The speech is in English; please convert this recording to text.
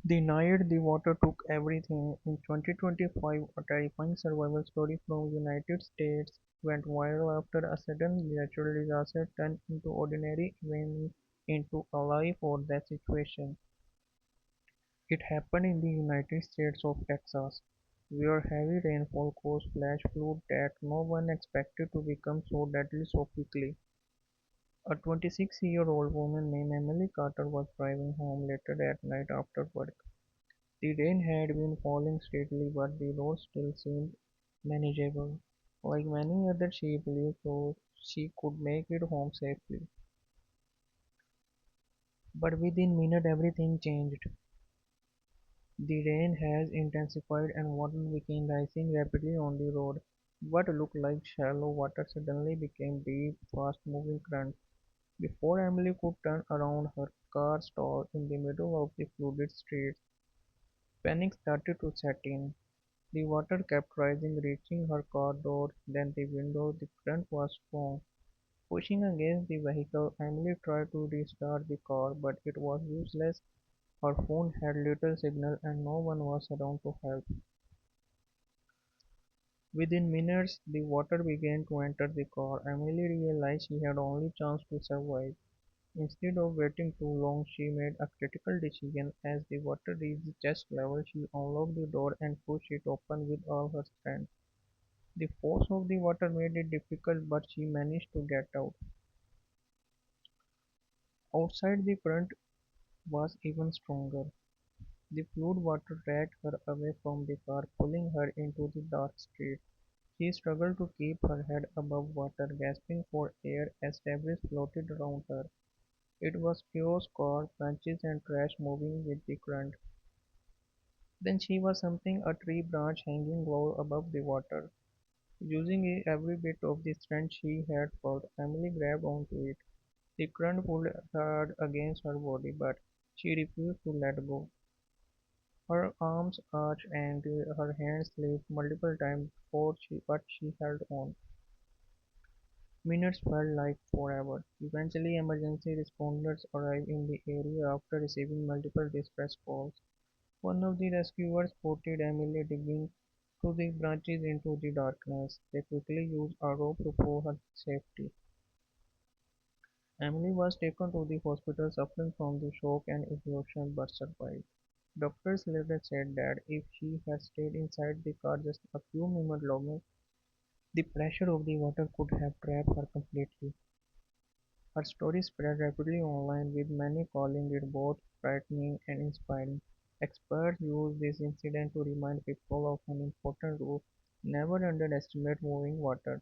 The night the water took everything in 2025, a terrifying survival story from United States went viral after a sudden natural disaster turned into ordinary evening into a life or death situation. It happened in the United States of Texas, where heavy rainfall caused flash flood that no one expected to become so deadly so quickly. A 26-year-old woman named Emily Carter was driving home later that night after work. The rain had been falling steadily, but the road still seemed manageable. Like many others, she believed so she could make it home safely. But within minutes, everything changed. The rain has intensified and water began rising rapidly on the road. What looked like shallow water suddenly became deep, fast-moving current. Before Emily could turn around, her car stalled in the middle of the flooded street. Panic started to set in. The water kept rising, reaching her car door, then the window. The current was strong. Pushing against the vehicle, Emily tried to restart the car, but it was useless. Her phone had little signal and no one was around to help. Within minutes, the water began to enter the car. Emily realized she had only chance to survive. Instead of waiting too long, she made a critical decision. As the water reached chest level, she unlocked the door and pushed it open with all her strength. The force of the water made it difficult, but she managed to get out. Outside, the current was even stronger. The flood water dragged her away from the car, pulling her into the dark street. She struggled to keep her head above water, gasping for air as debris floated around her. It was chaos, cars, branches, and trash moving with the current. Then she was something a tree branch hanging low above the water. Using every bit of the strength she had felt, Emily grabbed onto it. The current pulled hard against her body, but she refused to let go. Her arms arched and her hands slipped multiple times before but she held on. Minutes felt like forever. Eventually, emergency responders arrived in the area after receiving multiple distress calls. One of the rescuers spotted Emily digging through the branches into the darkness. They quickly used a rope to pull her to safety. Emily was taken to the hospital suffering from the shock and exhaustion but survived. Doctors later said that if she had stayed inside the car just a few minutes longer, the pressure of the water could have trapped her completely. Her story spread rapidly online, with many calling it both frightening and inspiring. Experts use this incident to remind people of an important rule: never underestimate moving water.